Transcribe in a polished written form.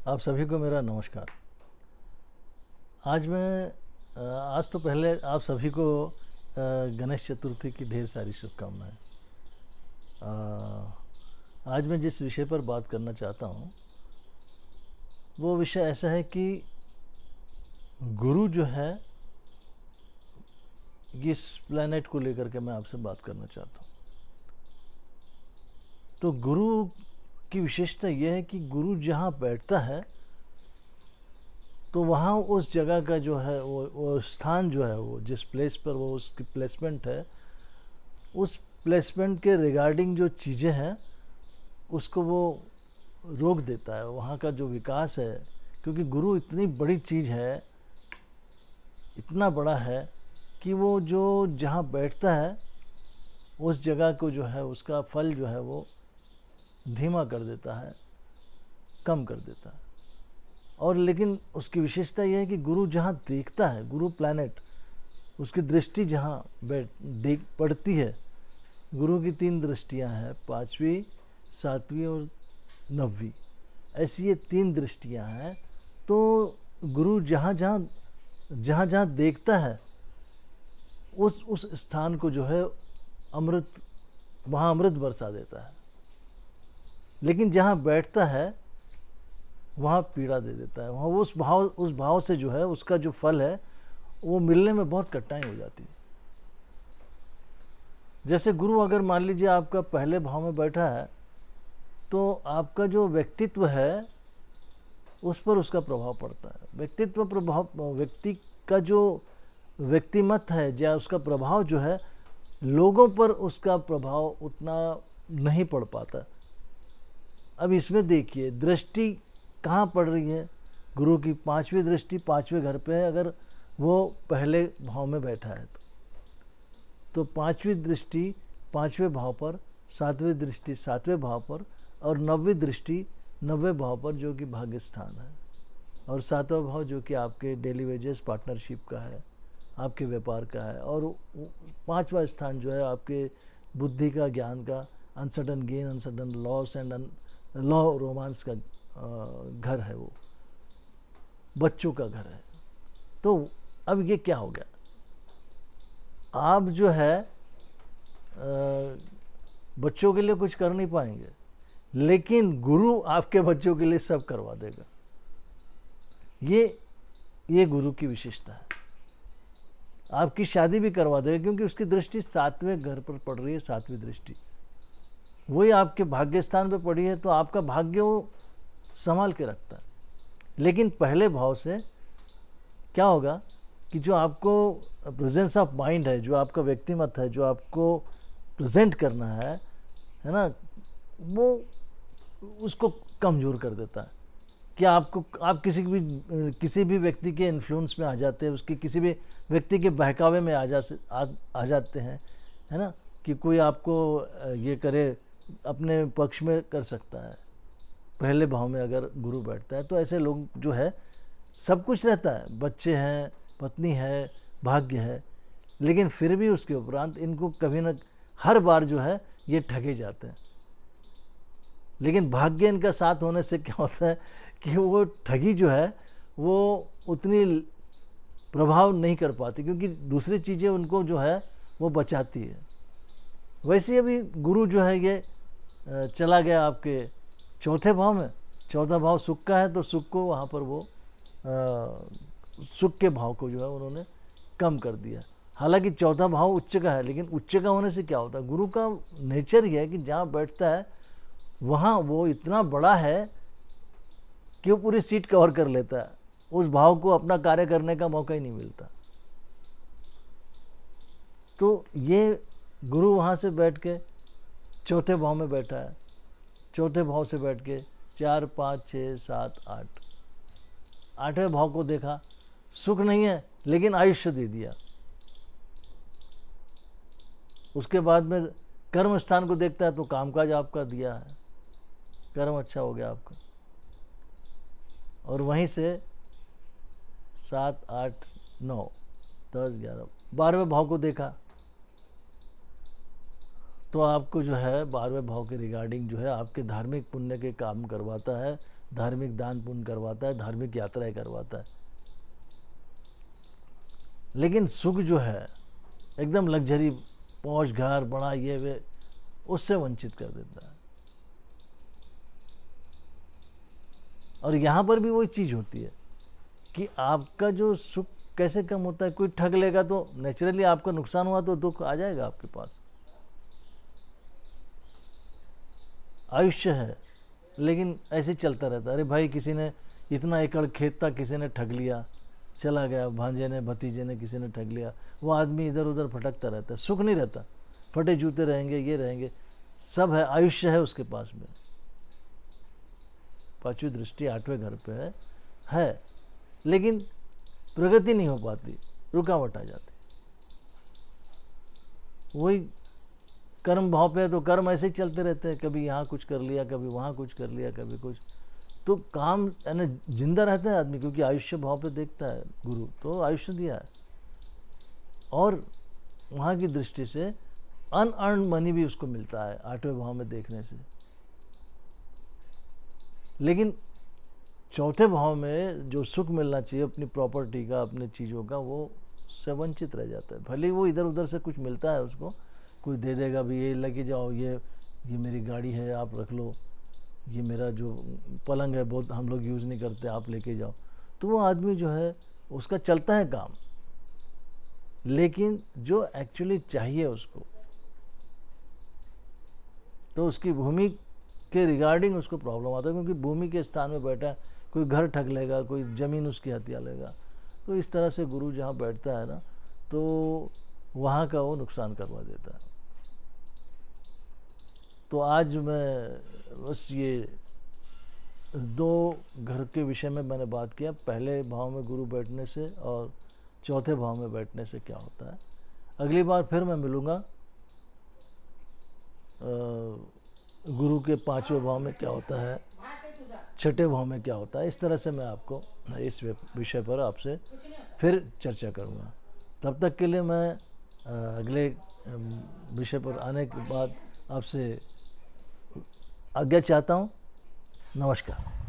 आप सभी को मेरा नमस्कार। आज तो पहले आप सभी को गणेश चतुर्थी की ढेर सारी शुभकामनाएं। आज मैं जिस विषय पर बात करना चाहता हूँ वो विषय ऐसा है कि गुरु जो है, इस प्लेनेट को लेकर के मैं आपसे बात करना चाहता हूँ। तो गुरु की विशेषता यह है कि गुरु जहाँ बैठता है तो वहाँ उस जगह का जो है वो स्थान जो है, वो जिस प्लेस पर वो उसकी प्लेसमेंट है, उस प्लेसमेंट के रिगार्डिंग जो चीज़ें हैं उसको वो रोक देता है, वहाँ का जो विकास है। क्योंकि गुरु इतनी बड़ी चीज़ है, इतना बड़ा है कि वो जो जहाँ बैठता है उस जगह को जो है, उसका फल जो है वो धीमा कर देता है, कम कर देता है। और लेकिन उसकी विशेषता यह है कि गुरु जहाँ देखता है, गुरु प्लैनेट, उसकी दृष्टि जहाँ देख पड़ती है। गुरु की 3 दृष्टियाँ हैं, 5वीं, 7वीं और 9वीं, ऐसी ये 3 दृष्टियाँ हैं। तो गुरु जहाँ जहाँ देखता है उस स्थान को जो है वहाँ अमृत बरसा देता है। लेकिन जहाँ बैठता है वहाँ पीड़ा दे देता है, वहाँ उस भाव से जो है उसका जो फल है वो मिलने में बहुत कठिनाई हो जाती है। जैसे गुरु अगर मान लीजिए आपका पहले भाव में बैठा है तो आपका जो व्यक्तित्व है उस पर उसका प्रभाव पड़ता है। व्यक्तित्व प्रभाव, व्यक्ति का जो व्यक्तिमत है या उसका प्रभाव जो है, लोगों पर उसका प्रभाव उतना नहीं पड़ पाता। अब इसमें देखिए दृष्टि कहाँ पड़ रही है। गुरु की 5वीं दृष्टि 5वें घर पे है, अगर वो पहले भाव में बैठा है तो 5वीं दृष्टि 5वें भाव पर, 7वीं दृष्टि 7वें भाव पर और 9वीं दृष्टि 9वें भाव पर, जो कि भाग्य स्थान है। और 7वां भाव जो कि आपके डेली वेजेस पार्टनरशिप का है, आपके व्यापार का है। और 5वां स्थान जो है आपके बुद्धि का, ज्ञान का, and sudden gain, and sudden loss and law romance का घर है, वो बच्चों का घर है। तो अब ये क्या हो गया, आप जो है बच्चों के लिए कुछ कर नहीं पाएंगे, लेकिन गुरु आपके बच्चों के लिए सब करवा देगा। ये गुरु की विशेषता है। आपकी शादी भी करवा देगा क्योंकि उसकी दृष्टि 7वें घर पर पड़ रही है। 7वीं दृष्टि वही आपके भाग्य स्थान पर पड़ी है, तो आपका भाग्य वो संभाल के रखता है। लेकिन पहले भाव से क्या होगा कि जो आपको प्रेजेंस ऑफ माइंड है, जो आपका व्यक्तिमत है, जो आपको प्रेजेंट करना है ना, वो उसको कमज़ोर कर देता है। कि आप किसी भी व्यक्ति के इन्फ्लुएंस में आ जाते हैं, उसके किसी भी व्यक्ति के बहकावे में आ जाते हैं, है ना, कि कोई आपको ये करे, अपने पक्ष में कर सकता है। पहले भाव में अगर गुरु बैठता है तो ऐसे लोग जो है, सब कुछ रहता है, बच्चे हैं, पत्नी है, भाग्य है, लेकिन फिर भी उसके उपरांत इनको कभी न हर बार जो है ये ठगे जाते हैं। लेकिन भाग्य इनका साथ होने से क्या होता है कि वो ठगी जो है वो उतनी प्रभाव नहीं कर पाती, क्योंकि दूसरी चीज़ें उनको जो है वो बचाती है। वैसे अभी गुरु जो है ये चला गया आपके 4थे भाव में। 4था भाव सुख का है, तो सुख को वहाँ पर वो सुख के भाव को जो है उन्होंने कम कर दिया। हालांकि 4था भाव उच्च का है, लेकिन उच्च का होने से क्या होता है, गुरु का नेचर ही है कि जहाँ बैठता है वहाँ वो इतना बड़ा है कि वो पूरी सीट कवर कर लेता है। उस भाव को अपना कार्य करने का मौका ही नहीं मिलता। तो ये गुरु वहाँ से बैठ के 4थे भाव में बैठा है। 4थे भाव से बैठ के 4, 5, 6, 7, 8, 8वें भाव को देखा, सुख नहीं है लेकिन आयुष्य दे दिया। उसके बाद में कर्म स्थान को देखता है तो कामकाज आपका दिया है, कर्म अच्छा हो गया आपका। और वहीं से 7, 8, 9, 10, 11, 12वें भाव को देखा तो आपको जो है 12वें भाव के रिगार्डिंग जो है आपके धार्मिक पुण्य के काम करवाता है, धार्मिक दान पुण्य करवाता है, धार्मिक यात्राएं करवाता है। लेकिन सुख जो है एकदम लग्जरी, पौष घर बड़ा ये वे, उससे वंचित कर देता है। और यहाँ पर भी वही चीज़ होती है कि आपका जो सुख कैसे कम होता है। कोई ठग लेगा तो नेचुरली आपका नुकसान हुआ तो दुख आ जाएगा आपके पास। आयुष्य है, लेकिन ऐसे चलता रहता है। अरे भाई, किसी ने इतना एकड़ खेत था, किसी ने ठग लिया, चला गया, भांजे ने, भतीजे ने, किसी ने ठग लिया। वो आदमी इधर उधर भटकता रहता है, सुख नहीं रहता। फटे जूते रहेंगे, ये रहेंगे, सब है, आयुष्य है उसके पास में। पांचवी दृष्टि 8वें घर पे है, लेकिन प्रगति नहीं हो पाती, रुकावट आ जाती। वही कर्म भाव पे है तो कर्म ऐसे ही चलते रहते हैं, कभी यहाँ कुछ कर लिया, कभी वहाँ कुछ कर लिया, कभी कुछ। तो काम यानी जिंदा रहता है आदमी, क्योंकि आयुष्य भाव पे देखता है गुरु, तो आयुष्य दिया है। और वहाँ की दृष्टि से अनअर्न्ड मनी भी उसको मिलता है 8वें भाव में देखने से। लेकिन चौथे भाव में जो सुख मिलना चाहिए अपनी प्रॉपर्टी का, अपने चीज़ों का, वो से वंचित रह जाता है। भले वो इधर उधर से कुछ मिलता है उसको, कोई दे देगा भी, ये लेके जाओ, ये मेरी गाड़ी है, आप रख लो, ये मेरा जो पलंग है बहुत हम लोग यूज़ नहीं करते, आप लेके जाओ। तो वो आदमी जो है उसका चलता है काम, लेकिन जो एक्चुअली चाहिए उसको, तो उसकी भूमि के रिगार्डिंग उसको प्रॉब्लम आता है, क्योंकि भूमि के स्थान में बैठा है। कोई घर ठग लेगा, कोई ज़मीन उसकी हत्या लेगा। तो इस तरह से गुरु जहाँ बैठता है ना, तो वहाँ का वो नुकसान करवा देता है। तो आज मैं बस ये 2 घर के विषय में मैंने बात किया, पहले भाव में गुरु बैठने से और चौथे भाव में बैठने से क्या होता है। अगली बार फिर मैं मिलूँगा गुरु के 5वें भाव में क्या होता है, 6ठे भाव में क्या होता है। इस तरह से मैं आपको इस विषय पर आपसे फिर चर्चा करूँगा। तब तक के लिए मैं अगले विषय पर आने के बाद आपसे आज्ञा चाहता हूँ। नमस्कार।